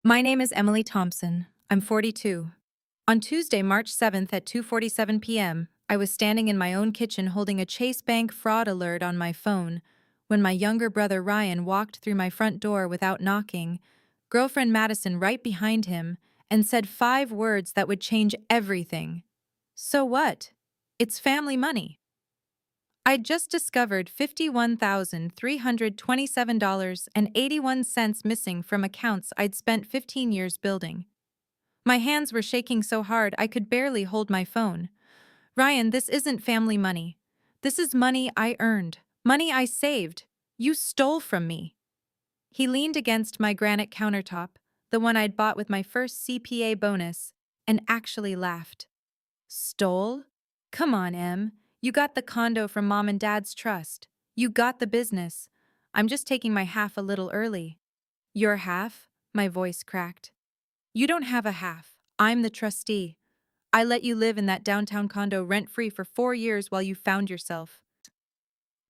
My name is Emily Thompson. I'm 42. On Tuesday, March 7th at 2:47 p.m., I was standing in my own kitchen holding a Chase Bank fraud alert on my phone when my younger brother Ryan walked through my front door without knocking, girlfriend Madison right behind him, and said 5 words that would change everything. So what? It's family money. I'd just discovered $51,327.81 missing from accounts I'd spent 15 years building. My hands were shaking so hard I could barely hold my phone. Ryan, this isn't family money. This is money I earned, money I saved. You stole from me. He leaned against my granite countertop, the one I'd bought with my first CPA bonus, and actually laughed. Stole? Come on, Em. You got the condo from Mom and Dad's trust. You got the business. I'm just taking my half a little early. Your half? My voice cracked. You don't have a half. I'm the trustee. I let you live in that downtown condo rent-free for 4 years while you found yourself.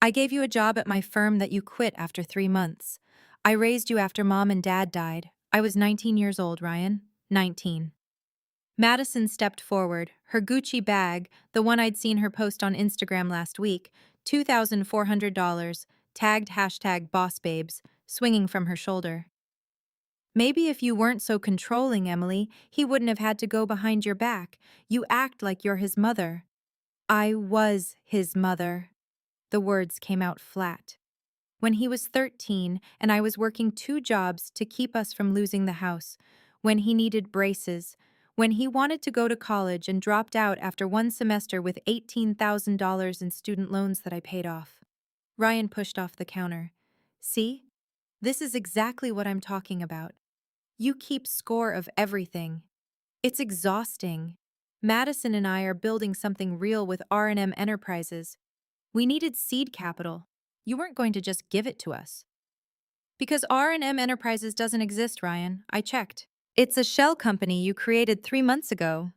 I gave you a job at my firm that you quit after 3 months. I raised you after Mom and Dad died. I was 19 years old, Ryan. 19. Madison stepped forward, her Gucci bag, the one I'd seen her post on Instagram last week, $2,400, tagged #BossBabes, swinging from her shoulder. Maybe if you weren't so controlling, Emily, he wouldn't have had to go behind your back. You act like you're his mother. I was his mother. The words came out flat. When he was 13 and I was working 2 jobs to keep us from losing the house, when he needed braces, when he wanted to go to college and dropped out after 1 semester with $18,000 in student loans that I paid off. Ryan pushed off the counter. See? This is exactly what I'm talking about. You keep score of everything. It's exhausting. Madison and I are building something real with R&M Enterprises. We needed seed capital. You weren't going to just give it to us. Because R&M Enterprises doesn't exist, Ryan. I checked. It's a shell company you created 3 months ago.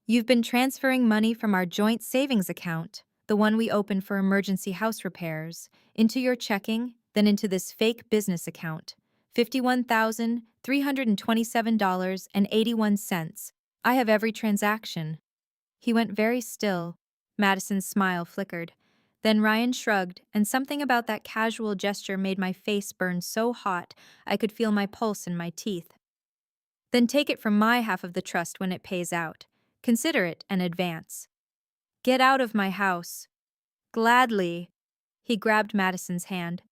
You've been transferring money from our joint savings account, the one we opened for emergency house repairs, into your checking, then into this fake business account. $51,327.81. I have every transaction. He went very still. Madison's smile flickered. Then Ryan shrugged, and something about that casual gesture made my face burn so hot I could feel my pulse in my teeth. Then take it from my half of the trust when it pays out. Consider it an advance. Get out of my house. Gladly. He grabbed Madison's hand.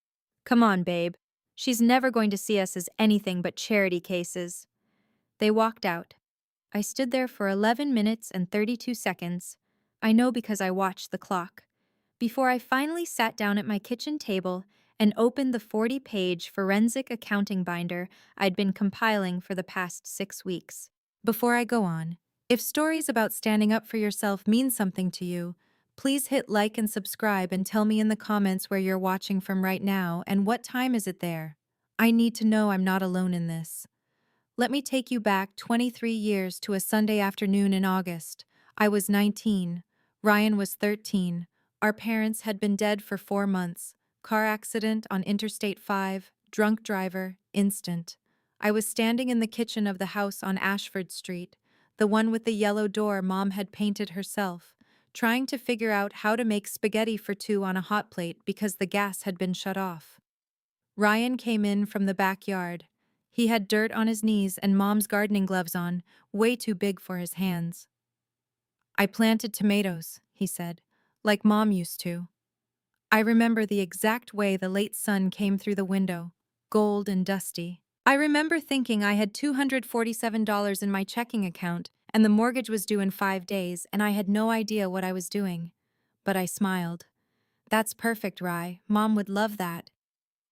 Come on, babe. She's never going to see us as anything but charity cases. They walked out. I stood there for 11 minutes and 32 seconds. I know because I watched the clock. Before I finally sat down at my kitchen table and opened the 40-page forensic accounting binder I'd been compiling for the past 6 weeks. Before I go on, if stories about standing up for yourself mean something to you, please hit like and subscribe and tell me in the comments where you're watching from right now and what time is it there. I need to know I'm not alone in this. Let me take you back 23 years to a Sunday afternoon in August. I was 19. Ryan was 13. Our parents had been dead for 4 months. Car accident on Interstate 5, drunk driver, instant. I was standing in the kitchen of the house on Ashford Street, the one with the yellow door Mom had painted herself, trying to figure out how to make spaghetti for 2 on a hot plate because the gas had been shut off. Ryan came in from the backyard. He had dirt on his knees and Mom's gardening gloves on, way too big for his hands. I planted tomatoes, he said, like Mom used to. I remember the exact way the late sun came through the window, gold and dusty. I remember thinking I had $247 in my checking account and the mortgage was due in 5 days and I had no idea what I was doing. But I smiled. That's perfect, Rye. Mom would love that.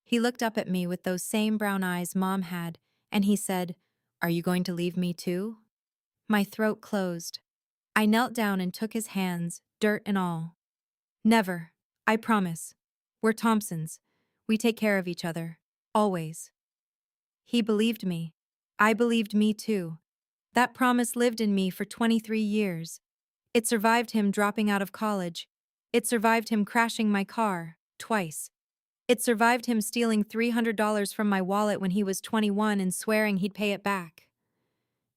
He looked up at me with those same brown eyes Mom had, and he said, Are you going to leave me too? My throat closed. I knelt down and took his hands, dirt and all. Never. I promise. We're Thompsons. We take care of each other. Always. He believed me. I believed me too. That promise lived in me for 23 years. It survived him dropping out of college. It survived him crashing my car, twice. It survived him stealing $300 from my wallet when he was 21 and swearing he'd pay it back.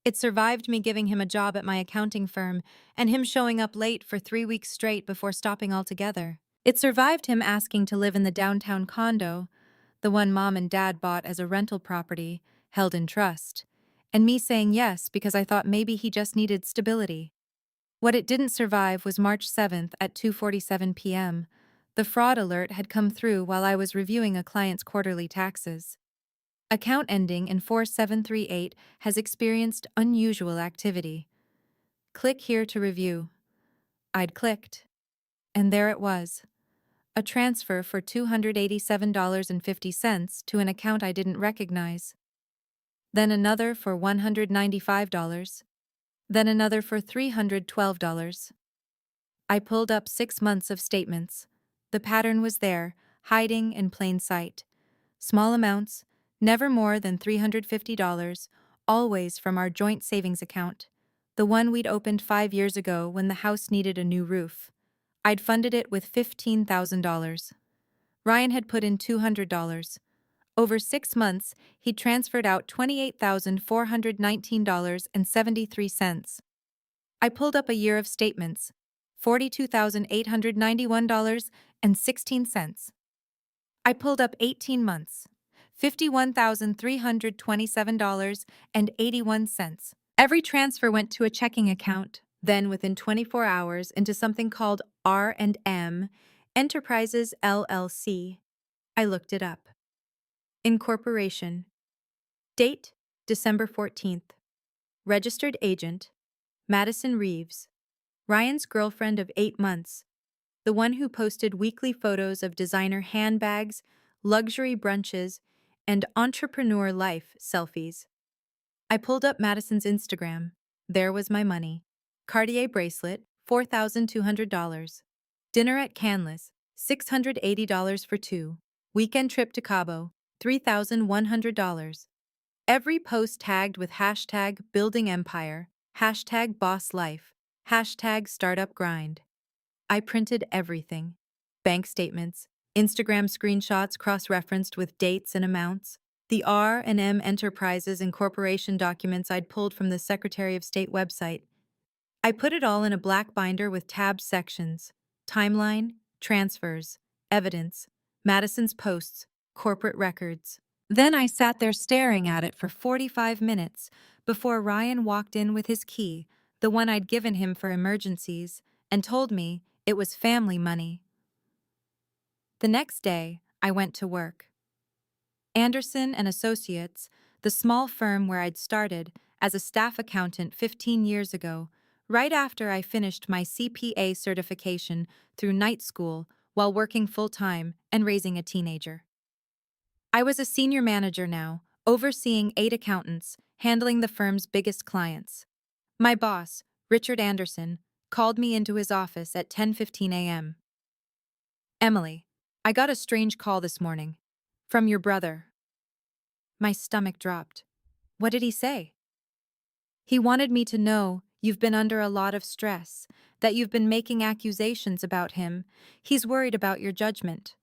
It survived me giving him a job at my accounting firm and him showing up late for 3 weeks straight before stopping altogether. It survived him asking to live in the downtown condo, the one Mom and Dad bought as a rental property, held in trust, and me saying yes because I thought maybe he just needed stability. What it didn't survive was March 7th at 2:47 p.m. The fraud alert had come through while I was reviewing a client's quarterly taxes. Account ending in 4738 has experienced unusual activity. Click here to review. I'd clicked, and there it was. A transfer for $287.50 to an account I didn't recognize. Then another for $195. Then another for $312. I pulled up 6 months of statements. The pattern was there, hiding in plain sight. Small amounts, never more than $350, always from our joint savings account, the one we'd opened 5 years ago when the house needed a new roof. I'd funded it with $15,000. Ryan had put in $200. Over 6 months, he'd transferred out $28,419.73. I pulled up a year of statements, $42,891.16. I pulled up 18 months, $51,327.81. Every transfer went to a checking account, then within 24 hours into something called R&M Enterprises LLC. I looked it up. Incorporation. Date, December 14th. Registered agent, Madison Reeves. Ryan's girlfriend of 8 months. The one who posted weekly photos of designer handbags, luxury brunches, and entrepreneur life selfies. I pulled up Madison's Instagram. There was my money. Cartier bracelet, $4,200. Dinner at Canlis, $680 for two. Weekend trip to Cabo, $3,100. Every post tagged with hashtag building empire, hashtag boss life, hashtag startup grind. I printed everything. Bank statements, Instagram screenshots cross-referenced with dates and amounts, the R&M Enterprises Incorporation documents I'd pulled from the Secretary of State website. I put it all in a black binder with tabbed sections: timeline, transfers, evidence, Madison's posts, corporate records. Then I sat there staring at it for 45 minutes before Ryan walked in with his key, the one I'd given him for emergencies, and told me it was family money. The next day, I went to work. Anderson and Associates, the small firm where I'd started as a staff accountant 15 years ago, right after I finished my CPA certification through night school while working full-time and raising a teenager. I was a senior manager now, overseeing 8 accountants, handling the firm's biggest clients. My boss, Richard Anderson, called me into his office at 10:15 a.m. "Emily, I got a strange call this morning. From your brother." My stomach dropped. What did he say? He wanted me to know you've been under a lot of stress, that you've been making accusations about him. He's worried about your judgment.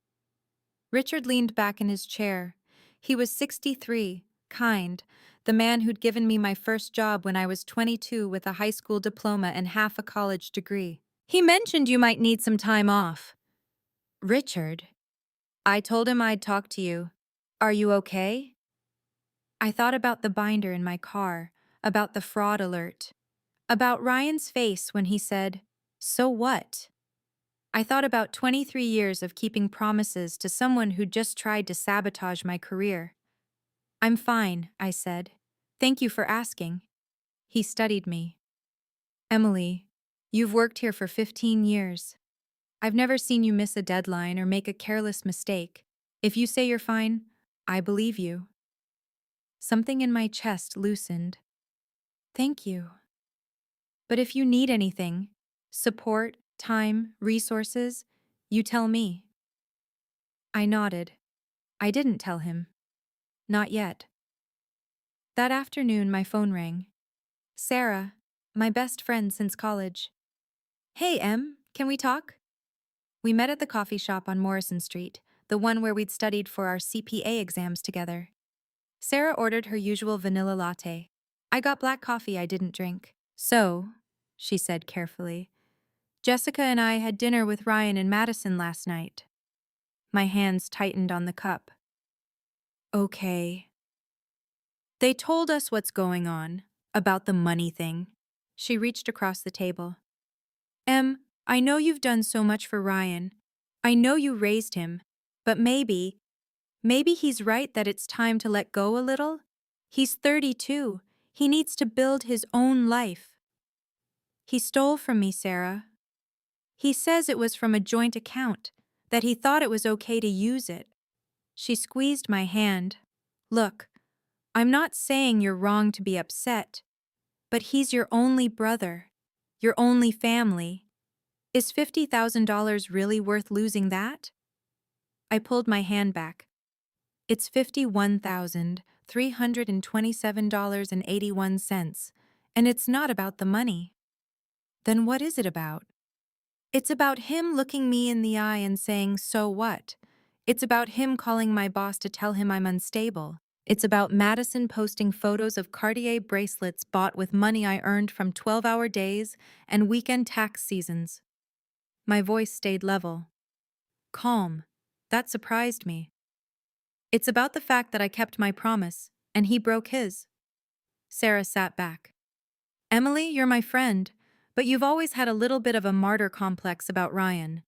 Richard leaned back in his chair. He was 63, kind, the man who'd given me my first job when I was 22 with a high school diploma and half a college degree. "He mentioned you might need some time off." "Richard?" "I told him I'd talk to you. Are you okay?" I thought about the binder in my car, about the fraud alert, about Ryan's face when he said, "So what?" I thought about 23 years of keeping promises to someone who just tried to sabotage my career. "I'm fine," I said. "Thank you for asking." He studied me. "Emily, you've worked here for 15 years. I've never seen you miss a deadline or make a careless mistake. If you say you're fine, I believe you." Something in my chest loosened. "Thank you. But if you need anything, support, time, resources, you tell me." I nodded. I didn't tell him. Not yet. That afternoon, my phone rang. Sarah, my best friend since college. "Hey, Em, can we talk?" We met at the coffee shop on Morrison Street, the one where we'd studied for our CPA exams together. Sarah ordered her usual vanilla latte. I got black coffee I didn't drink. So, she said carefully, Jessica and I had dinner with Ryan and Madison last night. My hands tightened on the cup. Okay. They told us what's going on, about the money thing. She reached across the table. I know you've done so much for Ryan. I know you raised him. But maybe he's right that it's time to let go a little? He's 32. He needs to build his own life. He stole from me, Sarah. He says it was from a joint account, that he thought it was okay to use it. She squeezed my hand. Look, I'm not saying you're wrong to be upset, but he's your only brother, your only family. Is $50,000 really worth losing that? I pulled my hand back. It's $51,327.81, and it's not about the money. Then what is it about? It's about him looking me in the eye and saying, so what? It's about him calling my boss to tell him I'm unstable. It's about Madison posting photos of Cartier bracelets bought with money I earned from 12-hour days and weekend tax seasons. My voice stayed level. Calm. That surprised me. It's about the fact that I kept my promise, and he broke his. Sarah sat back. Emily, you're my friend, but you've always had a little bit of a martyr complex about Ryan.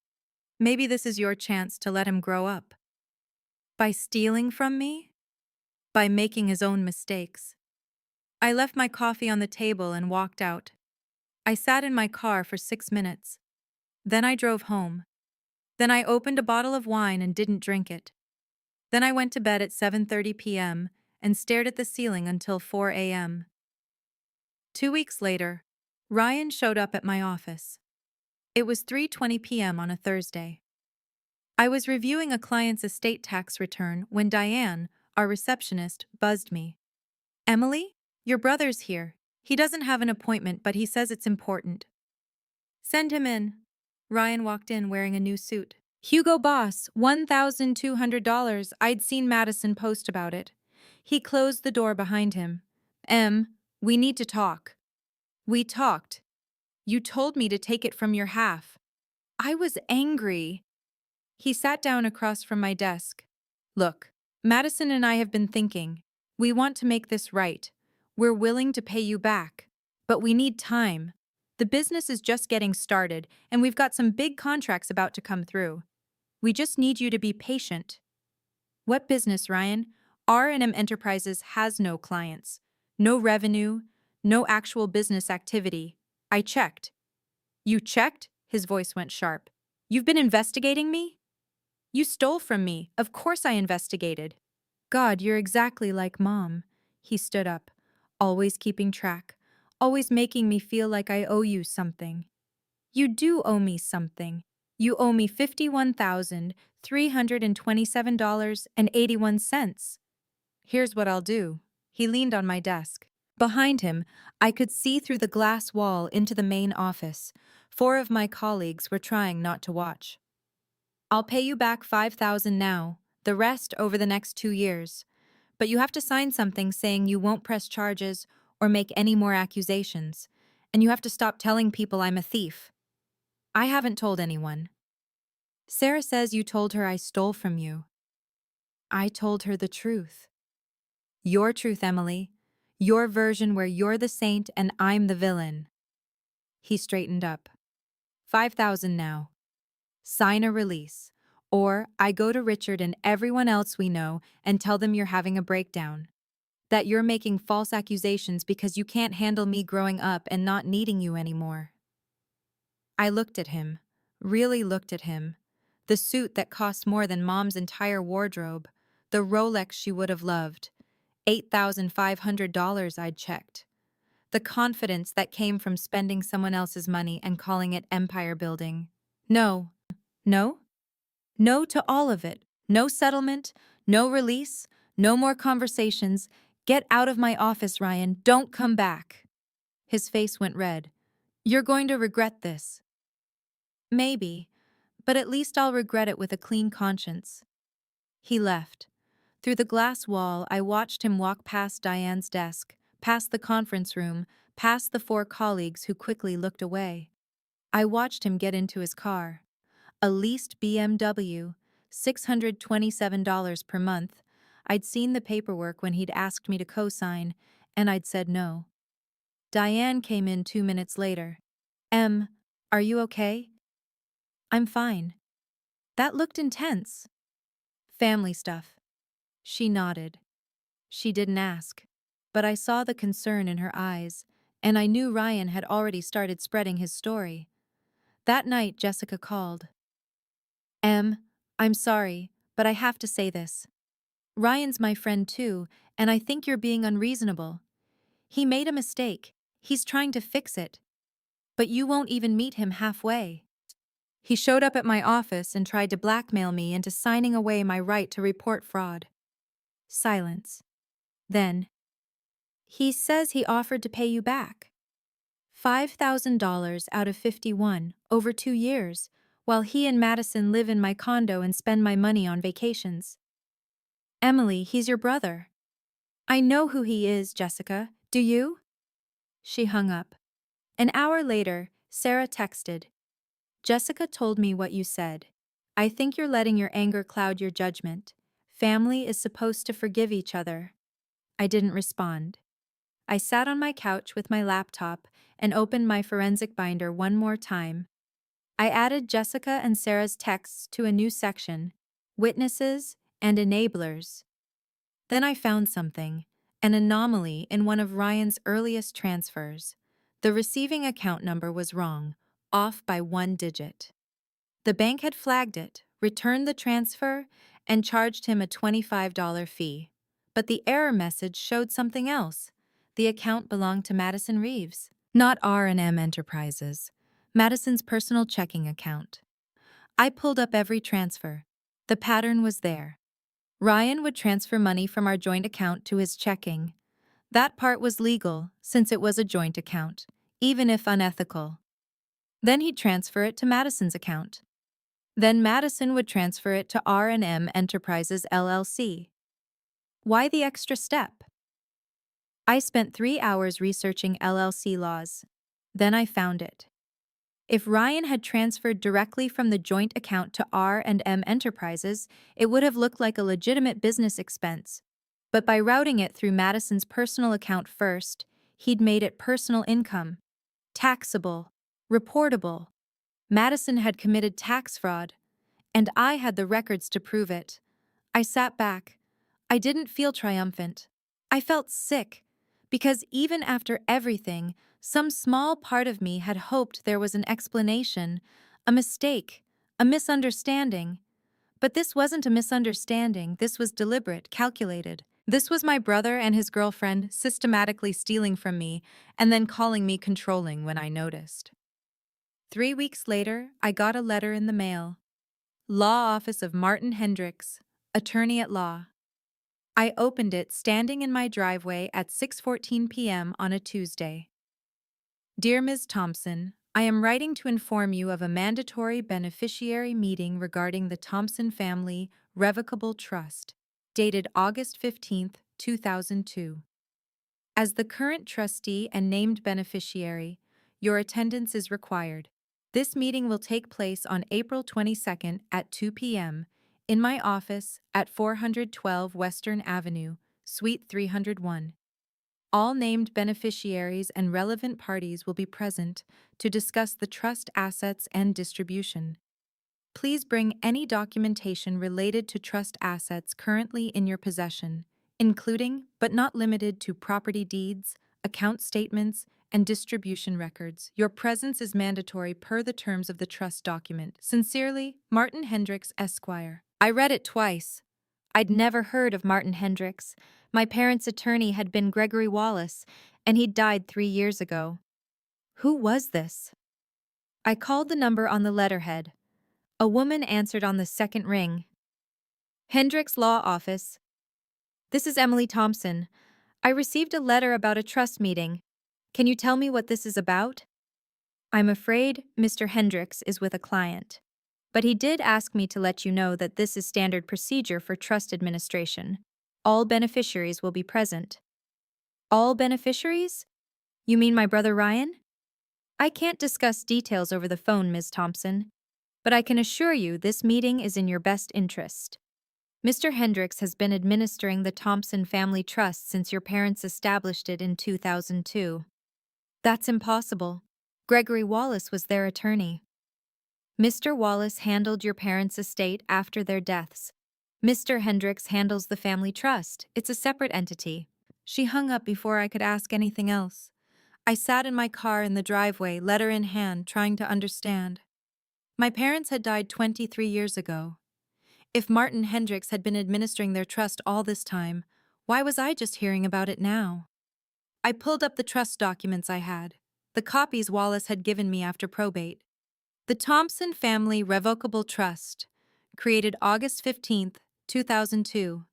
Maybe this is your chance to let him grow up. By stealing from me? By making his own mistakes. I left my coffee on the table and walked out. I sat in my car for 6 minutes. Then I drove home. Then I opened a bottle of wine and didn't drink it. Then I went to bed at 7:30 p.m. and stared at the ceiling until 4 a.m. 2 weeks later, Ryan showed up at my office. It was 3:20 p.m. on a Thursday. I was reviewing a client's estate tax return when Diane, our receptionist, buzzed me. Emily, your brother's here. He doesn't have an appointment, but he says it's important. Send him in. Ryan walked in wearing a new suit. Hugo Boss, $1,200. I'd seen Madison post about it. He closed the door behind him. We need to talk. We talked. You told me to take it from your half. I was angry. He sat down across from my desk. Look, Madison and I have been thinking. We want to make this right. We're willing to pay you back. But we need time. The business is just getting started, and we've got some big contracts about to come through. We just need you to be patient. What business, Ryan? R&M Enterprises has no clients, no revenue, no actual business activity. I checked. You checked? His voice went sharp. You've been investigating me? You stole from me. Of course I investigated. God, you're exactly like Mom. He stood up, always keeping track, always making me feel like I owe you something. You do owe me something. You owe me $51,327.81. Here's what I'll do. He leaned on my desk. Behind him, I could see through the glass wall into the main office. 4 of my colleagues were trying not to watch. I'll pay you back $5,000 now, the rest over the next 2 years. But you have to sign something saying you won't press charges or make any more accusations. And you have to stop telling people I'm a thief. I haven't told anyone. Sarah says you told her I stole from you. I told her the truth. Your truth, Emily. Your version where you're the saint and I'm the villain. He straightened up. 5,000 now. Sign a release. Or I go to Richard and everyone else we know and tell them you're having a breakdown. That you're making false accusations because you can't handle me growing up and not needing you anymore. I looked at him, really looked at him. The suit that cost more than Mom's entire wardrobe, the Rolex she would have loved, $8,500 I'd checked. The confidence that came from spending someone else's money and calling it empire building. No. No? No to all of it. No settlement, no release, no more conversations. Get out of my office, Ryan. Don't come back. His face went red. You're going to regret this. Maybe, but at least I'll regret it with a clean conscience. He left. Through the glass wall, I watched him walk past Diane's desk, past the conference room, past the four colleagues who quickly looked away. I watched him get into his car. A leased BMW, $627 per month. I'd seen the paperwork when he'd asked me to co-sign, and I'd said no. Diane came in 2 minutes later. Are you okay? I'm fine. That looked intense. Family stuff. She nodded. She didn't ask. But I saw the concern in her eyes, and I knew Ryan had already started spreading his story. That night, Jessica called. I'm sorry, but I have to say this. Ryan's my friend too, and I think you're being unreasonable. He made a mistake. He's trying to fix it. But you won't even meet him halfway. He showed up at my office and tried to blackmail me into signing away my right to report fraud. Silence. Then, he says he offered to pay you back. $5,000 out of 51, over 2 years, while he and Madison live in my condo and spend my money on vacations. Emily, he's your brother. I know who he is, Jessica. Do you? She hung up. An hour later, Sarah texted. Jessica told me what you said. I think you're letting your anger cloud your judgment. Family is supposed to forgive each other. I didn't respond. I sat on my couch with my laptop and opened my forensic binder one more time. I added Jessica and Sarah's texts to a new section, witnesses and enablers. Then I found something, an anomaly in one of Ryan's earliest transfers. The receiving account number was wrong, off by 1 digit. The bank had flagged it, returned the transfer, and charged him a $25 fee. But the error message showed something else. The account belonged to Madison Reeves, not R&M Enterprises, Madison's personal checking account. I pulled up every transfer. The pattern was there. Ryan would transfer money from our joint account to his checking. That part was legal, since it was a joint account, even if unethical. Then he'd transfer it to Madison's account. Then Madison would transfer it to R&M Enterprises LLC. Why the extra step? I spent 3 hours researching LLC laws. Then I found it. If Ryan had transferred directly from the joint account to R&M Enterprises, it would have looked like a legitimate business expense. But by routing it through Madison's personal account first, he'd made it personal income. Taxable. Reportable. Madison had committed tax fraud. And I had the records to prove it. I sat back. I didn't feel triumphant. I felt sick, because even after everything, some small part of me had hoped there was an explanation, a mistake, a misunderstanding. But this wasn't a misunderstanding, this was deliberate, calculated. This was my brother and his girlfriend systematically stealing from me and then calling me controlling when I noticed. 3 weeks later, I got a letter in the mail. Law Office of Martin Hendricks, Attorney at Law. I opened it standing in my driveway at 6:14 p.m. on a Tuesday. Dear Ms. Thompson, I am writing to inform you of a mandatory beneficiary meeting regarding the Thompson Family Revocable Trust, dated August 15, 2002. As the current trustee and named beneficiary, your attendance is required. This meeting will take place on April 22nd at 2 p.m. in my office at 412 Western Avenue, Suite 301. All named beneficiaries and relevant parties will be present to discuss the trust assets and distribution. Please bring any documentation related to trust assets currently in your possession, including but not limited to property deeds, account statements, and distribution records. Your presence is mandatory per the terms of the trust document. Sincerely, Martin Hendricks, Esquire. I read it twice. I'd never heard of Martin Hendricks. My parents' attorney had been Gregory Wallace, and he'd died 3 years ago. Who was this? I called the number on the letterhead. A woman answered on the second ring. Hendricks Law Office. This is Emily Thompson. I received a letter about a trust meeting. Can you tell me what this is about? I'm afraid Mr. Hendricks is with a client. But he did ask me to let you know that this is standard procedure for trust administration. All beneficiaries will be present. All beneficiaries? You mean my brother Ryan? I can't discuss details over the phone, Ms. Thompson, but I can assure you this meeting is in your best interest. Mr. Hendricks has been administering the Thompson Family Trust since your parents established it in 2002. That's impossible. Gregory Wallace was their attorney. Mr. Wallace handled your parents' estate after their deaths. Mr. Hendricks handles the family trust. It's a separate entity. She hung up before I could ask anything else. I sat in my car in the driveway, letter in hand, trying to understand. My parents had died 23 years ago. If Martin Hendricks had been administering their trust all this time, why was I just hearing about it now? I pulled up the trust documents I had, the copies Wallace had given me after probate. The Thompson Family Revocable Trust, created August 15th, 2002.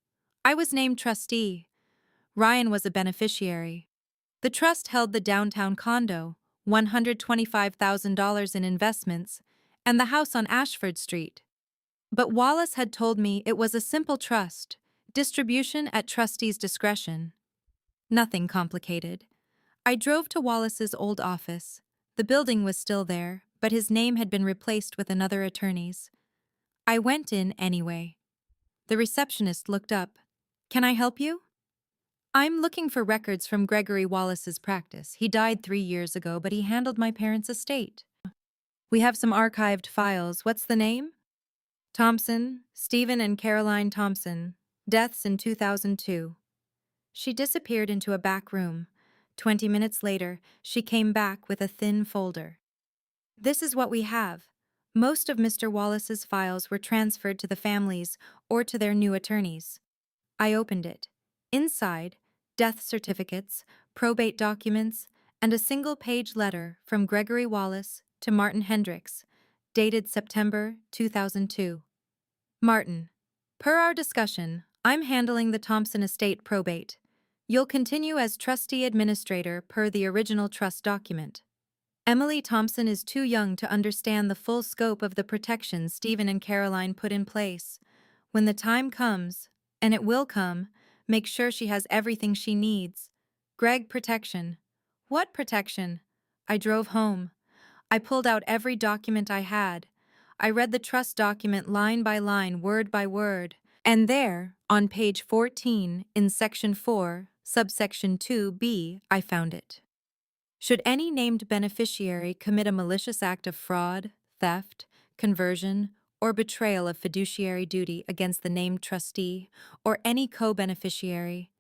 I was named trustee. Ryan was a beneficiary. The trust held the downtown condo, $125,000 in investments, and the house on Ashford Street. But Wallace had told me it was a simple trust, distribution at trustee's discretion. Nothing complicated. I drove to Wallace's old office. The building was still there, but his name had been replaced with another attorney's. I went in anyway. The receptionist looked up. "Can I help you?" "I'm looking for records from Gregory Wallace's practice. He died 3 years ago, but he handled my parents' estate." "We have some archived files. What's the name?" "Thompson, Stephen and Caroline Thompson. Deaths in 2002. She disappeared into a back room. 20 minutes later, she came back with a thin folder. "This is what we have. Most of Mr. Wallace's files were transferred to the families or to their new attorneys." I opened it. Inside, death certificates, probate documents, and a single-page letter from Gregory Wallace to Martin Hendricks, dated September 2002. "Martin, per our discussion, I'm handling the Thompson estate probate. You'll continue as trustee administrator per the original trust document. Emily Thompson is too young to understand the full scope of the protections Stephen and Caroline put in place. When the time comes, and it will come, make sure she has everything she needs. Greg, protection." "What protection?" I drove home. I pulled out every document I had. I read the trust document line by line, word by word. And there, on page 14, in section 4, subsection 2b, I found it. "Should any named beneficiary commit a malicious act of fraud, theft, conversion, or betrayal of fiduciary duty against the named trustee or any co-beneficiary,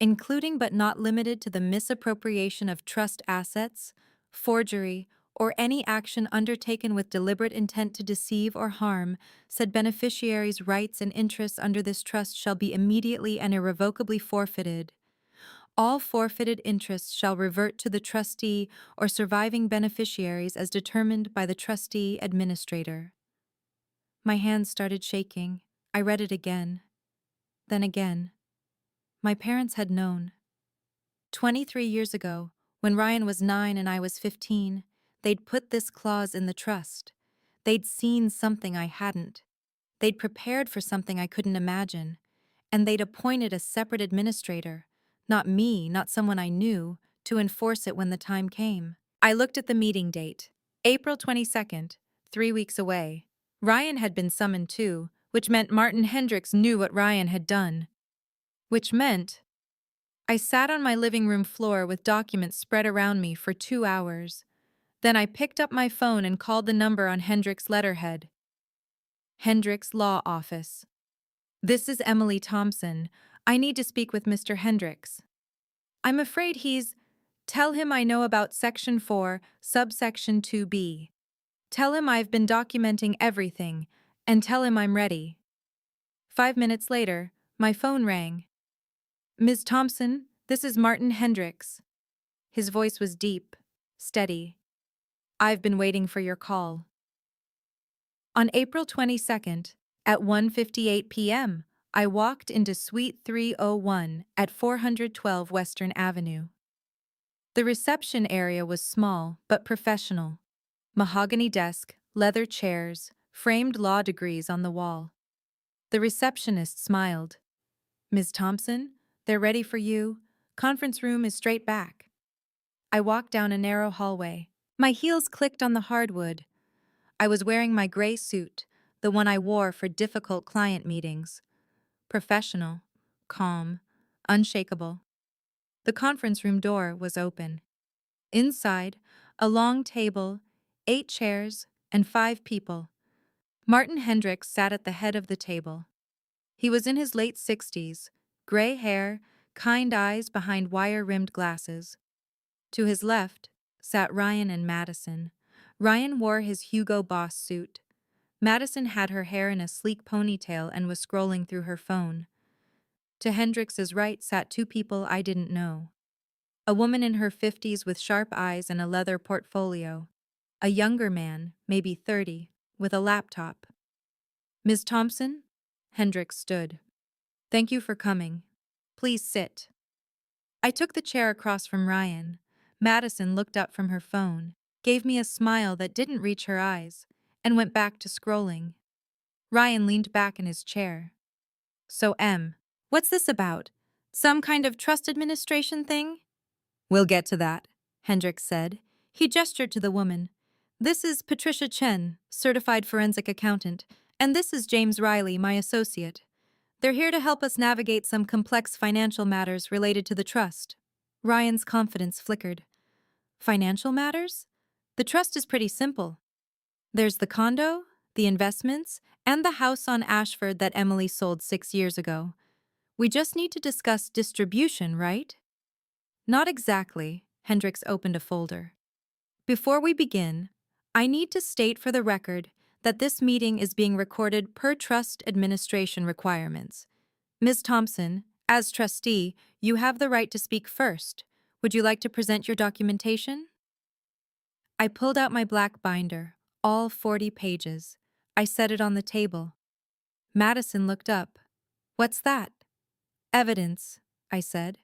including but not limited to the misappropriation of trust assets, forgery, or any action undertaken with deliberate intent to deceive or harm, said beneficiary's rights and interests under this trust shall be immediately and irrevocably forfeited. All forfeited interests shall revert to the trustee or surviving beneficiaries as determined by the trustee administrator." My hands started shaking. I read it again. Then again. My parents had known. 23 years ago, when Ryan was 9 and I was 15, they'd put this clause in the trust. They'd seen something I hadn't. They'd prepared for something I couldn't imagine. And they'd appointed a separate administrator, not me, not someone I knew, to enforce it when the time came. I looked at the meeting date. April 22nd, 3 weeks away. Ryan had been summoned too, which meant Martin Hendricks knew what Ryan had done. Which meant I sat on my living room floor with documents spread around me for 2 hours. Then I picked up my phone and called the number on Hendricks' letterhead. "Hendricks Law Office. This is Emily Thompson. I need to speak with Mr. Hendricks." "I'm afraid he's—" "Tell him I know about Section 4, subsection 2b. Tell him I've been documenting everything, and tell him I'm ready." 5 minutes later, my phone rang. "Ms. Thompson, this is Martin Hendricks." His voice was deep, steady. "I've been waiting for your call." On April 22nd, at 1:58 p.m., I walked into Suite 301 at 412 Western Avenue. The reception area was small but professional. Mahogany desk, leather chairs, framed law degrees on the wall. The receptionist smiled. "Ms. Thompson, they're ready for you. Conference room is straight back." I walked down a narrow hallway. My heels clicked on the hardwood. I was wearing my gray suit, the one I wore for difficult client meetings. Professional, calm, unshakable. The conference room door was open. Inside, a long table, 8 chairs, and 5 people. Martin Hendricks sat at the head of the table. He was in his late 60s, gray hair, kind eyes behind wire-rimmed glasses. To his left sat Ryan and Madison. Ryan wore his Hugo Boss suit. Madison had her hair in a sleek ponytail and was scrolling through her phone. To Hendricks's right sat 2 people I didn't know. A woman in her 50s with sharp eyes and a leather portfolio. A younger man, maybe 30, with a laptop. "Ms. Thompson?" Hendricks stood. "Thank you for coming. Please sit." I took the chair across from Ryan. Madison looked up from her phone, gave me a smile that didn't reach her eyes, and went back to scrolling. Ryan leaned back in his chair. "So, what's this about? Some kind of trust administration thing?" "We'll get to that," Hendricks said. He gestured to the woman. "This is Patricia Chen, certified forensic accountant, and this is James Riley, my associate. They're here to help us navigate some complex financial matters related to the trust." Ryan's confidence flickered. "Financial matters? The trust is pretty simple. There's the condo, the investments, and the house on Ashford that Emily sold 6 years ago. We just need to discuss distribution, right?" "Not exactly." Hendricks opened a folder. "Before we begin, I need to state for the record that this meeting is being recorded per trust administration requirements. Ms. Thompson, as trustee, you have the right to speak first. Would you like to present your documentation?" I pulled out my black binder, all 40 pages. I set it on the table. Madison looked up. "What's that?" "Evidence," I said.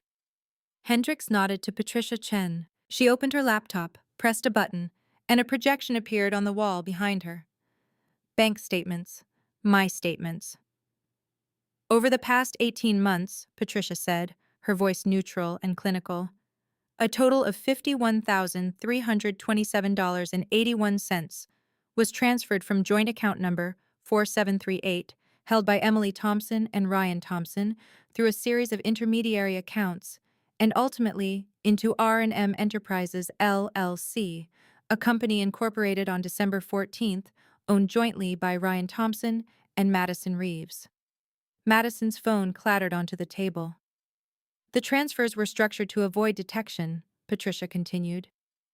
Hendricks nodded to Patricia Chen. She opened her laptop, pressed a button, and a projection appeared on the wall behind her. "Bank statements. My statements." "Over the past 18 months," Patricia said, her voice neutral and clinical, "a total of $51,327.81 was transferred from joint account number 4738, held by Emily Thompson and Ryan Thompson, through a series of intermediary accounts, and ultimately into R&M Enterprises LLC, a company incorporated on December 14th, owned jointly by Ryan Thompson and Madison Reeves." Madison's phone clattered onto the table. "The transfers were structured to avoid detection," Patricia continued.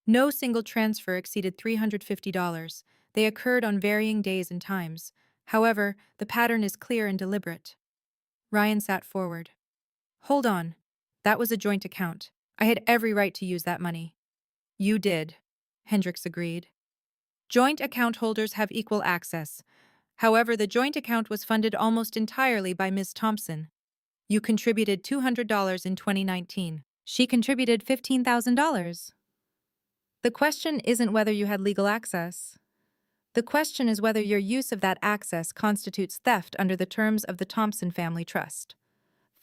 "No single transfer exceeded $350. They occurred on varying days and times. However, the pattern is clear and deliberate." Ryan sat forward. "Hold on. That was a joint account. I had every right to use that money." "You did," Hendricks agreed. "Joint account holders have equal access. However, the joint account was funded almost entirely by Ms. Thompson. You contributed $200 in 2019. She contributed $15,000. The question isn't whether you had legal access. The question is whether your use of that access constitutes theft under the terms of the Thompson Family Trust."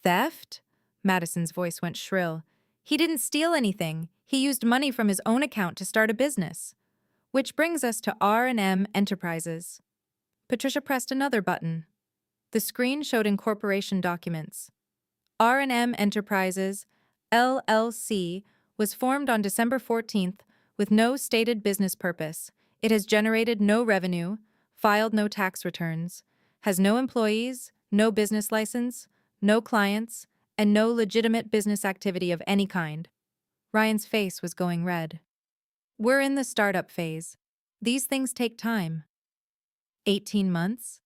"Theft?" Madison's voice went shrill. "He didn't steal anything. He used money from his own account to start a business." "Which brings us to R&M Enterprises." Patricia pressed another button. The screen showed incorporation documents. R&M Enterprises, LLC, was formed on December 14th with no stated business purpose. It has generated no revenue, filed no tax returns, has no employees, no business license, no clients, and no legitimate business activity of any kind. Ryan's face was going red. "We're in the startup phase. These things take time." 18 months?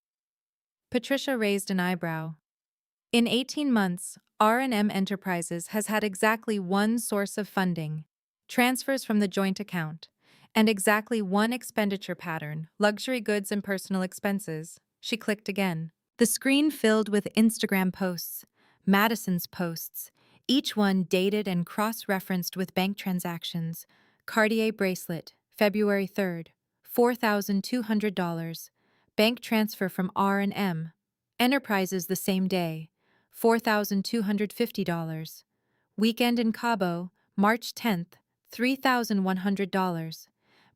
Patricia raised an eyebrow. "In 18 months, R&M Enterprises has had exactly one source of funding, transfers from the joint account, and exactly one expenditure pattern, luxury goods and personal expenses." She clicked again. The screen filled with Instagram posts, Madison's posts, each one dated and cross-referenced with bank transactions. Cartier bracelet, February 3rd, $4,200. Bank transfer from R&M. Enterprises the same day. $4,250. Weekend in Cabo, March 10th, $3,100.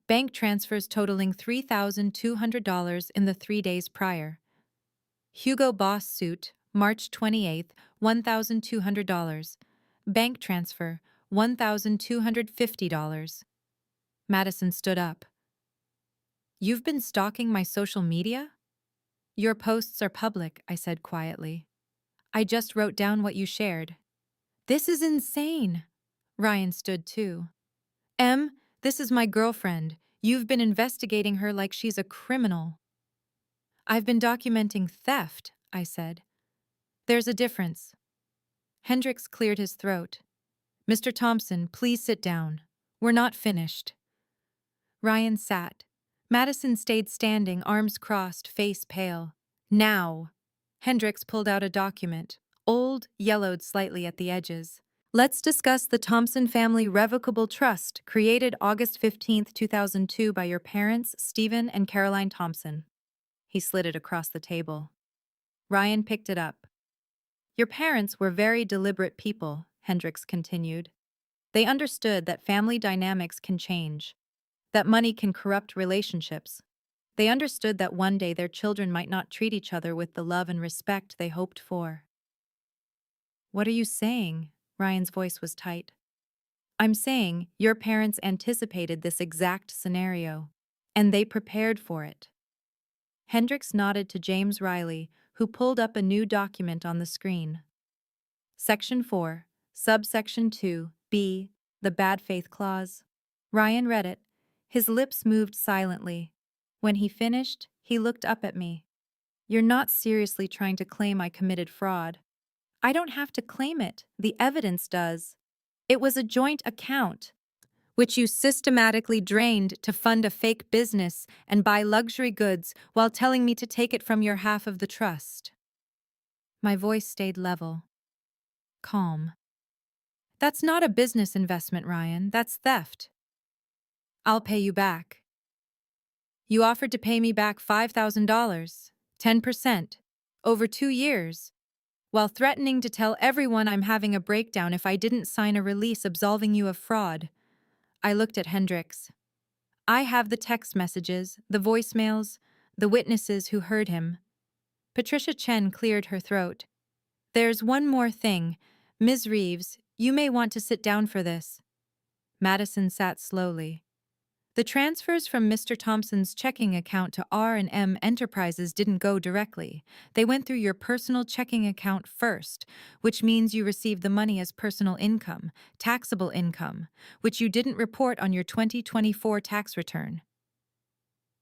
Bank transfers totaling $3,200 in the 3 days prior. Hugo Boss suit, March 28th, $1,200. Bank transfer, $1,250. Madison stood up. You've been stalking my social media? Your posts are public, I said quietly. I just wrote down what you shared. This is insane. Ryan stood too. Em, this is my girlfriend. You've been investigating her like she's a criminal. I've been documenting theft, I said. There's a difference. Hendricks cleared his throat. Mr. Thompson, please sit down. We're not finished. Ryan sat. Madison stayed standing, arms crossed, face pale. Now. Hendricks pulled out a document, old, yellowed slightly at the edges. Let's discuss the Thompson Family Revocable Trust, created August 15, 2002 by your parents, Stephen and Caroline Thompson. He slid it across the table. Ryan picked it up. Your parents were very deliberate people, Hendricks continued. They understood that family dynamics can change, that money can corrupt relationships. They understood that one day their children might not treat each other with the love and respect they hoped for. What are you saying? Ryan's voice was tight. I'm saying your parents anticipated this exact scenario, and they prepared for it. Hendricks nodded to James Riley, who pulled up a new document on the screen. Section 4, Subsection 2, B, the Bad Faith Clause. Ryan read it. His lips moved silently. When he finished, he looked up at me. You're not seriously trying to claim I committed fraud. I don't have to claim it. The evidence does. It was a joint account, which you systematically drained to fund a fake business and buy luxury goods while telling me to take it from your half of the trust. My voice stayed level. Calm. That's not a business investment, Ryan. That's theft. I'll pay you back. You offered to pay me back $5,000, 10%, over 2 years, while threatening to tell everyone I'm having a breakdown if I didn't sign a release absolving you of fraud. I looked at Hendricks. I have the text messages, the voicemails, the witnesses who heard him. Patricia Chen cleared her throat. There's one more thing. Ms. Reeves, you may want to sit down for this. Madison sat slowly. The transfers from Mr. Thompson's checking account to R&M Enterprises didn't go directly. They went through your personal checking account first, which means you received the money as personal income, taxable income, which you didn't report on your 2024 tax return.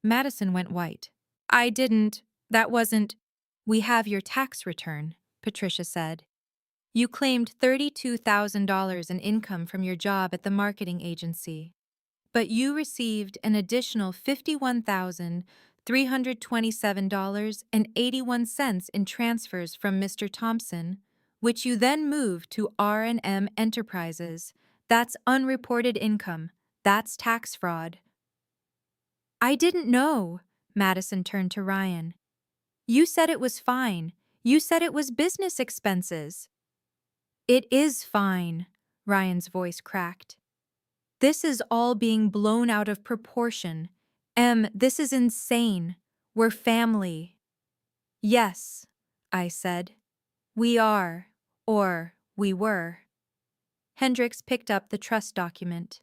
Madison went white. I didn't. That wasn't. We have your tax return, Patricia said. You claimed $32,000 in income from your job at the marketing agency. But you received an additional $51,327.81 in transfers from Mr. Thompson, which you then moved to R&M Enterprises. That's unreported income. That's tax fraud. I didn't know. Madison turned to Ryan. You said it was fine. You said it was business expenses. It is fine, Ryan's voice cracked. This is all being blown out of proportion. This is insane. We're family. Yes, I said. We are, or we were. Hendricks picked up the trust document.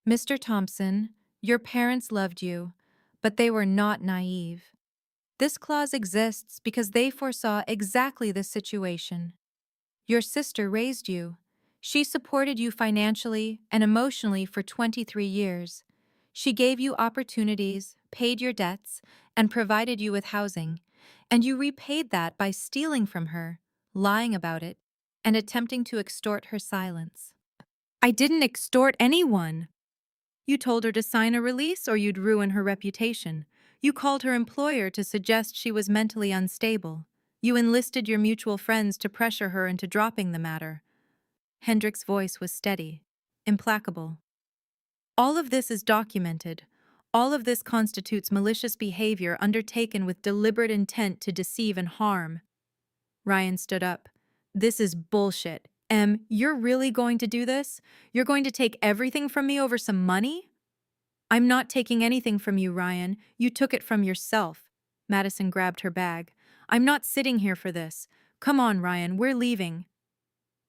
Mr. Thompson, your parents loved you, but they were not naive. This clause exists because they foresaw exactly this situation. Your sister raised you. She supported you financially and emotionally for 23 years. She gave you opportunities, paid your debts, and provided you with housing. And you repaid that by stealing from her, lying about it, and attempting to extort her silence. I didn't extort anyone. You told her to sign a release or you'd ruin her reputation. You called her employer to suggest she was mentally unstable. You enlisted your mutual friends to pressure her into dropping the matter. Hendricks' voice was steady, implacable. All of this is documented. All of this constitutes malicious behavior undertaken with deliberate intent to deceive and harm. Ryan stood up. This is bullshit. You're really going to do this? You're going to take everything from me over some money? I'm not taking anything from you, Ryan. You took it from yourself. Madison grabbed her bag. I'm not sitting here for this. Come on, Ryan, we're leaving.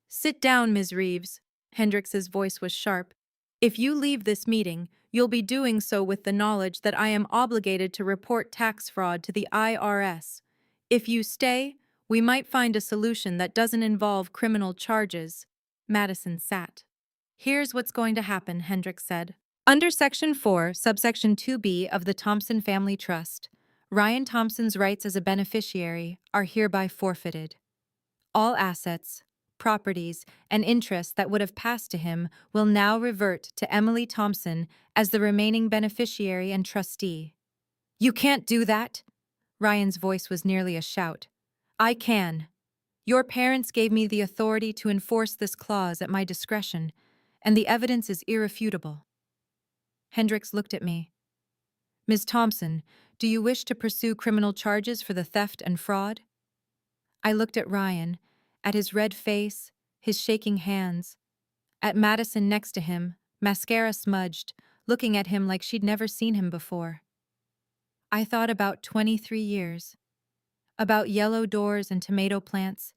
Sit down, Ms. Reeves. Hendrix's voice was sharp. If you leave this meeting, you'll be doing so with the knowledge that I am obligated to report tax fraud to the IRS. If you stay, we might find a solution that doesn't involve criminal charges. Madison sat. Here's what's going to happen, Hendrix said. Under Section 4, subsection 2B of the Thompson Family Trust, Ryan Thompson's rights as a beneficiary are hereby forfeited. All assets, properties, and interests that would have passed to him will now revert to Emily Thompson as the remaining beneficiary and trustee. You can't do that! Ryan's voice was nearly a shout. I can. Your parents gave me the authority to enforce this clause at my discretion, and the evidence is irrefutable. Hendrix looked at me. Ms. Thompson, do you wish to pursue criminal charges for the theft and fraud? I looked at Ryan, at his red face, his shaking hands, at Madison next to him, mascara smudged, looking at him like she'd never seen him before. I thought about 23 years, about yellow doors and tomato plants,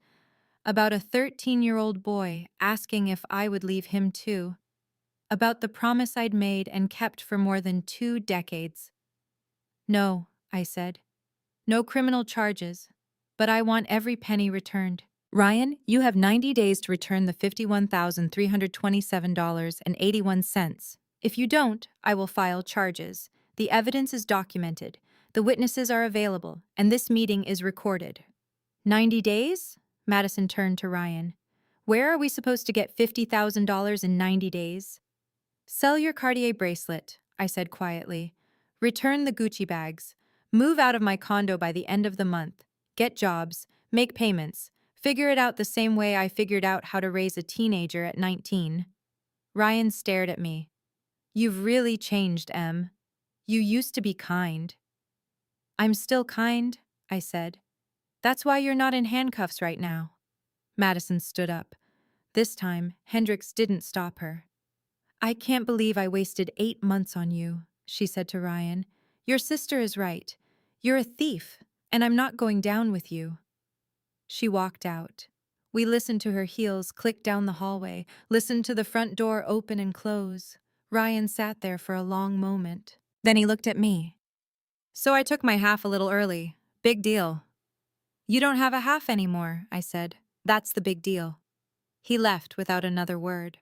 about a 13-year-old boy asking if I would leave him too, about the promise I'd made and kept for more than 2 decades. No, I said. No criminal charges, but I want every penny returned. Ryan, you have 90 days to return the $51,327.81. If you don't, I will file charges. The evidence is documented, the witnesses are available, and this meeting is recorded. 90 days? Madison turned to Ryan. Where are we supposed to get $50,000 in 90 days? Sell your Cartier bracelet, I said quietly. Return the Gucci bags. Move out of my condo by the end of the month. Get jobs. Make payments. Figure it out the same way I figured out how to raise a teenager at 19. Ryan stared at me. You've really changed, Em. You used to be kind. I'm still kind, I said. That's why you're not in handcuffs right now. Madison stood up. This time, Hendrix didn't stop her. I can't believe I wasted 8 months on you, she said to Ryan. Your sister is right. You're a thief, and I'm not going down with you. She walked out. We listened to her heels click down the hallway, listened to the front door open and close. Ryan sat there for a long moment. Then he looked at me. So I took my half a little early. Big deal. You don't have a half anymore, I said. That's the big deal. He left without another word.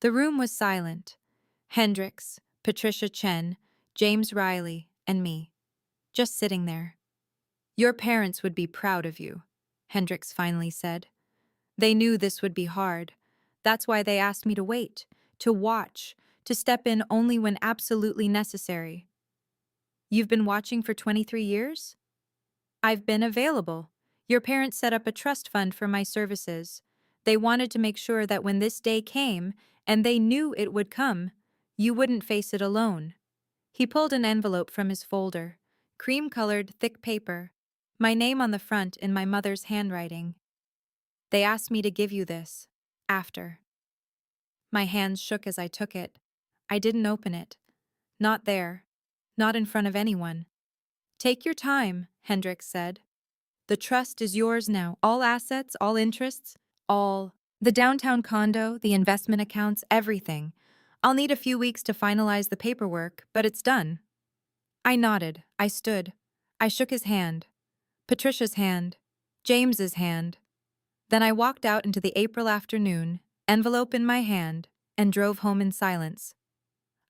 The room was silent. Hendrix, Patricia Chen, James Riley, and me. Just sitting there. Your parents would be proud of you, Hendrix finally said. They knew this would be hard. That's why they asked me to wait, to watch, to step in only when absolutely necessary. You've been watching for 23 years? I've been available. Your parents set up a trust fund for my services. They wanted to make sure that when this day came, and they knew it would come, you wouldn't face it alone. He pulled an envelope from his folder. Cream-colored, thick paper. My name on the front in my mother's handwriting. They asked me to give you this. After. My hands shook as I took it. I didn't open it. Not there. Not in front of anyone. Take your time, Hendrix said. The trust is yours now. All assets, all interests, all. The downtown condo, the investment accounts, everything. I'll need a few weeks to finalize the paperwork, but it's done. I nodded. I stood. I shook his hand. Patricia's hand. James's hand. Then I walked out into the April afternoon, envelope in my hand, and drove home in silence.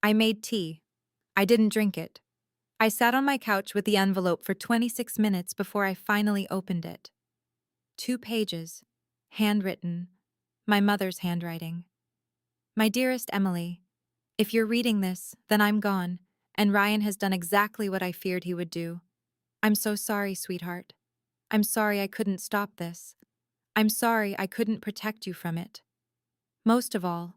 I made tea. I didn't drink it. I sat on my couch with the envelope for 26 minutes before I finally opened it. 2 pages. Handwritten. My mother's handwriting. My dearest Emily, if you're reading this, then I'm gone, and Ryan has done exactly what I feared he would do. I'm so sorry, sweetheart. I'm sorry I couldn't stop this. I'm sorry I couldn't protect you from it. Most of all,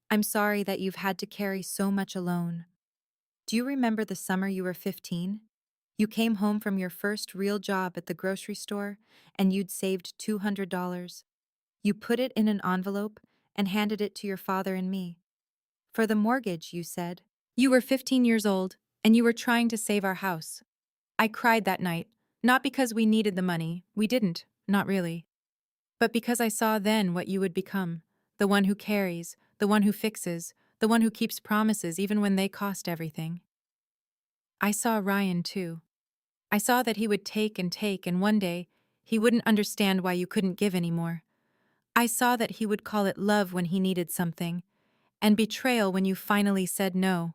I'm sorry that you've had to carry so much alone. Do you remember the summer you were 15? You came home from your first real job at the grocery store and you'd saved $200. You put it in an envelope and handed it to your father and me. For the mortgage, you said. You were 15 years old and you were trying to save our house. I cried that night, not because we needed the money, we didn't, not really, but because I saw then what you would become, the one who carries, the one who fixes, the one who keeps promises even when they cost everything. I saw Ryan too. I saw that he would take and one day, he wouldn't understand why you couldn't give anymore. I saw that he would call it love when he needed something, and betrayal when you finally said no.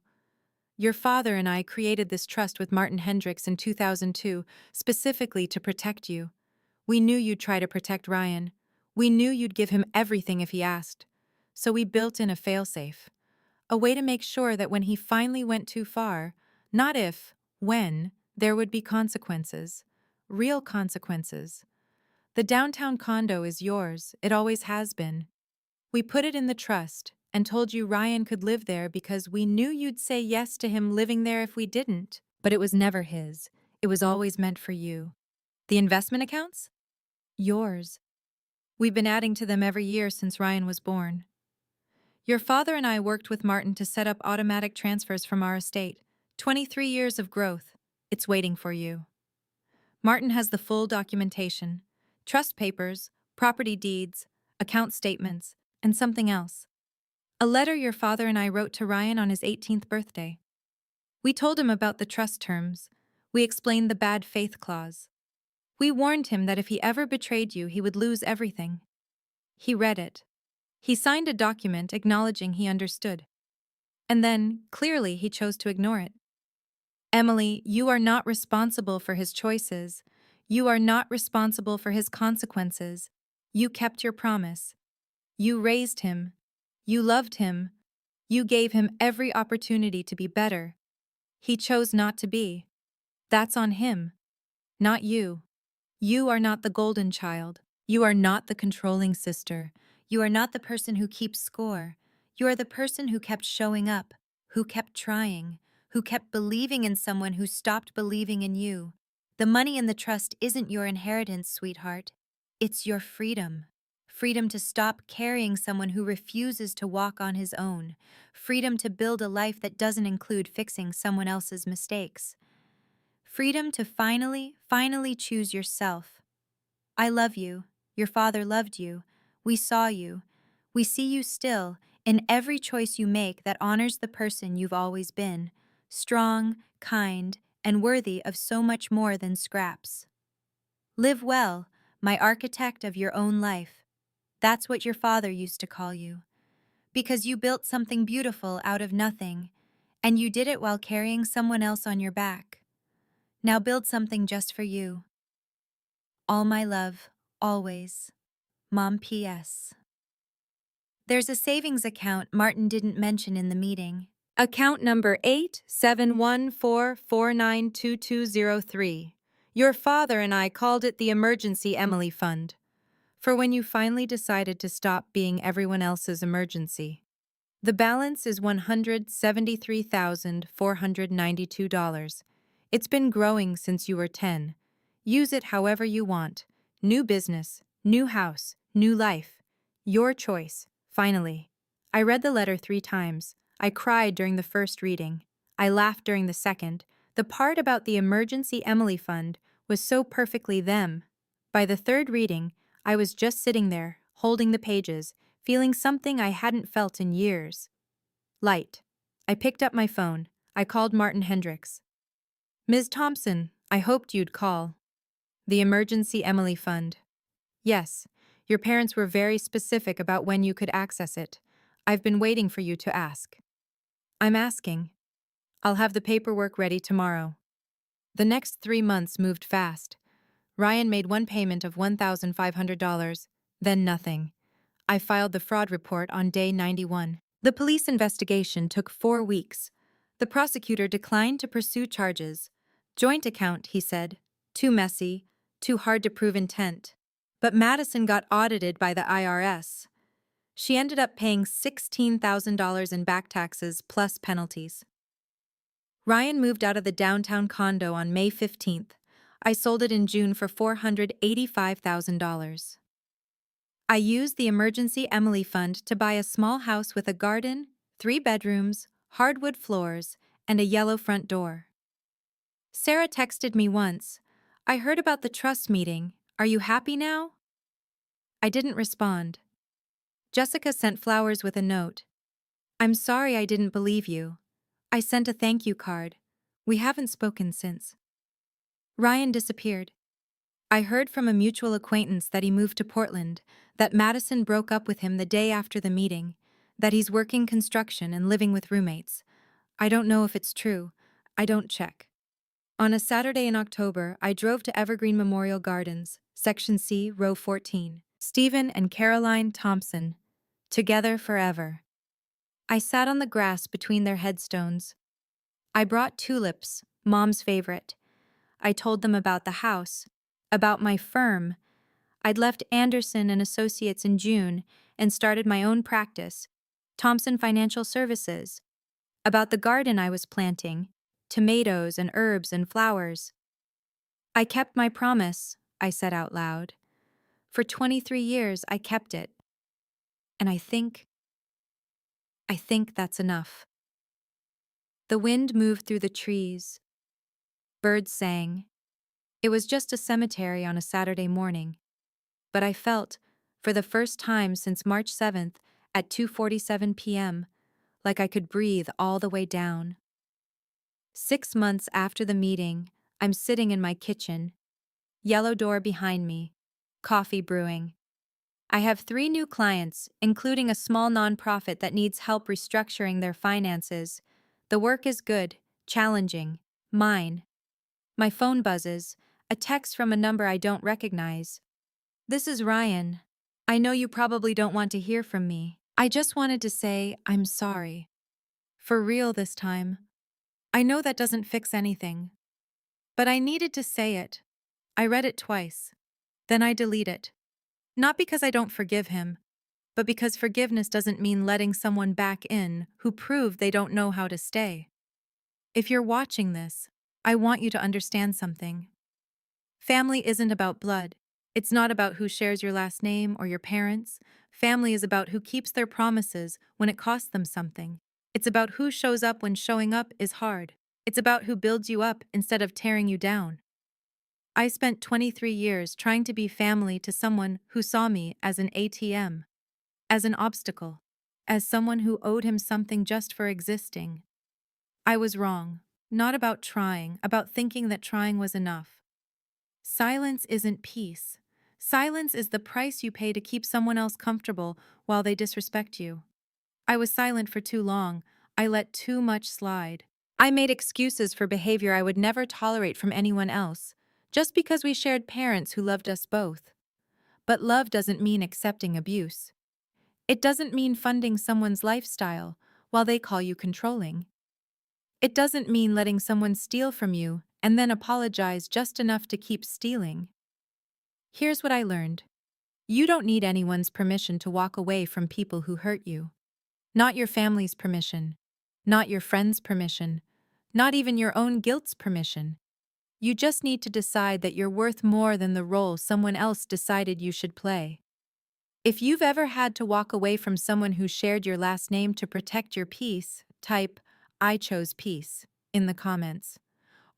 Your father and I created this trust with Martin Hendricks in 2002, specifically to protect you. We knew you'd try to protect Ryan. We knew you'd give him everything if he asked. So we built in a failsafe. A way to make sure that when he finally went too far, not if, when, there would be consequences. Real consequences. The downtown condo is yours, it always has been. We put it in the trust and told you Ryan could live there because we knew you'd say yes to him living there if we didn't. But it was never his. It was always meant for you. The investment accounts? Yours. We've been adding to them every year since Ryan was born. Your father and I worked with Martin to set up automatic transfers from our estate. 23 years of growth. It's waiting for you. Martin has the full documentation. Trust papers, property deeds, account statements, and something else. A letter your father and I wrote to Ryan on his 18th birthday. We told him about the trust terms. We explained the bad faith clause. We warned him that if he ever betrayed you, he would lose everything. He read it. He signed a document acknowledging he understood. And then, clearly, he chose to ignore it. Emily, you are not responsible for his choices. You are not responsible for his consequences. You kept your promise. You raised him. You loved him. You gave him every opportunity to be better. He chose not to be. That's on him, not you. You are not the golden child. You are not the controlling sister. You are not the person who keeps score. You are the person who kept showing up, who kept trying, who kept believing in someone who stopped believing in you. The money and the trust isn't your inheritance, sweetheart. It's your freedom. Freedom to stop carrying someone who refuses to walk on his own. Freedom to build a life that doesn't include fixing someone else's mistakes. Freedom to finally choose yourself. I love you. Your father loved you. We saw you. We see you still in every choice you make that honors the person you've always been. Strong, kind, and worthy of so much more than scraps. Live well, my architect of your own life. That's what your father used to call you. Because you built something beautiful out of nothing, and you did it while carrying someone else on your back. Now build something just for you. All my love, always. Mom P.S. There's a savings account Martin didn't mention in the meeting. Account number 87144922203. Your father and I called it the Emergency Emily Fund. For when you finally decided to stop being everyone else's emergency. The balance is $173,492. It's been growing since you were 10. Use it however you want. New business, new house, new life. Your choice, finally. I read the letter 3 times. I cried during the first reading. I laughed during the second. The part about the Emergency Emily Fund was so perfectly them. By the third reading, I was just sitting there, holding the pages, feeling something I hadn't felt in years. Light. I picked up my phone. I called Martin Hendricks. Ms. Thompson, I hoped you'd call. The Emergency Emily Fund. Yes, your parents were very specific about when you could access it. I've been waiting for you to ask. I'm asking. I'll have the paperwork ready tomorrow. The next 3 months moved fast. Ryan made one payment of $1,500, then nothing. I filed the fraud report on day 91. The police investigation took 4 weeks. The prosecutor declined to pursue charges. Joint account, he said. Too messy, too hard to prove intent. But Madison got audited by the IRS. She ended up paying $16,000 in back taxes plus penalties. Ryan moved out of the downtown condo on May 15th. I sold it in June for $485,000. I used the emergency Emily fund to buy a small house with a garden, 3 bedrooms, hardwood floors, and a yellow front door. Sarah texted me once, "I heard about the trust meeting. Are you happy now?" I didn't respond. Jessica sent flowers with a note. "I'm sorry I didn't believe you. I sent a thank you card. We haven't spoken since." Ryan disappeared. I heard from a mutual acquaintance that he moved to Portland, that Madison broke up with him the day after the meeting, that he's working construction and living with roommates. I don't know if it's true. I don't check. On a Saturday in October, I drove to Evergreen Memorial Gardens, Section C, Row 14. Stephen and Caroline Thompson, together forever. I sat on the grass between their headstones. I brought tulips, Mom's favorite. I told them about the house, about my firm. I'd left Anderson and Associates in June and started my own practice, Thompson Financial Services, about the garden I was planting, tomatoes and herbs and flowers. "I kept my promise," I said out loud. "For 23 years, I kept it. And I think that's enough." The wind moved through the trees. Birds sang. It was just a cemetery on a Saturday morning. But I felt, for the first time since March 7th at 2:47 p.m., like I could breathe all the way down. 6 months after the meeting, I'm sitting in my kitchen. Yellow door behind me. Coffee brewing. I have 3 new clients, including a small nonprofit that needs help restructuring their finances. The work is good, challenging, mine. My phone buzzes, a text from a number I don't recognize. "This is Ryan. I know you probably don't want to hear from me. I just wanted to say I'm sorry. For real this time. I know that doesn't fix anything. But I needed to say it. I read it twice. Then I delete it. Not because I don't forgive him, but because forgiveness doesn't mean letting someone back in who proved they don't know how to stay. If you're watching this, I want you to understand something. Family isn't about blood. It's not about who shares your last name or your parents. Family is about who keeps their promises when it costs them something. It's about who shows up when showing up is hard. It's about who builds you up instead of tearing you down. I spent 23 years trying to be family to someone who saw me as an ATM, as an obstacle, as someone who owed him something just for existing. I was wrong, not about trying, about thinking that trying was enough. Silence isn't peace. Silence is the price you pay to keep someone else comfortable while they disrespect you. I was silent for too long. I let too much slide. I made excuses for behavior I would never tolerate from anyone else, just because we shared parents who loved us both. But love doesn't mean accepting abuse. It doesn't mean funding someone's lifestyle while they call you controlling. It doesn't mean letting someone steal from you and then apologize just enough to keep stealing. Here's what I learned. You don't need anyone's permission to walk away from people who hurt you. Not your family's permission. Not your friend's permission. Not even your own guilt's permission. You just need to decide that you're worth more than the role someone else decided you should play. If you've ever had to walk away from someone who shared your last name to protect your peace, type, "I chose peace," in the comments.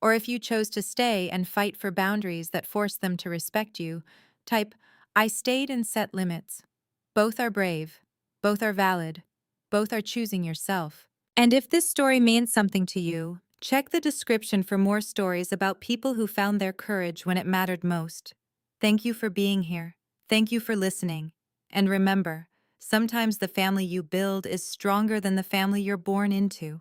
Or if you chose to stay and fight for boundaries that forced them to respect you, type, "I stayed and set limits." Both are brave. Both are valid. Both are choosing yourself. And if this story means something to you, check the description for more stories about people who found their courage when it mattered most. Thank you for being here. Thank you for listening. And remember, sometimes the family you build is stronger than the family you're born into.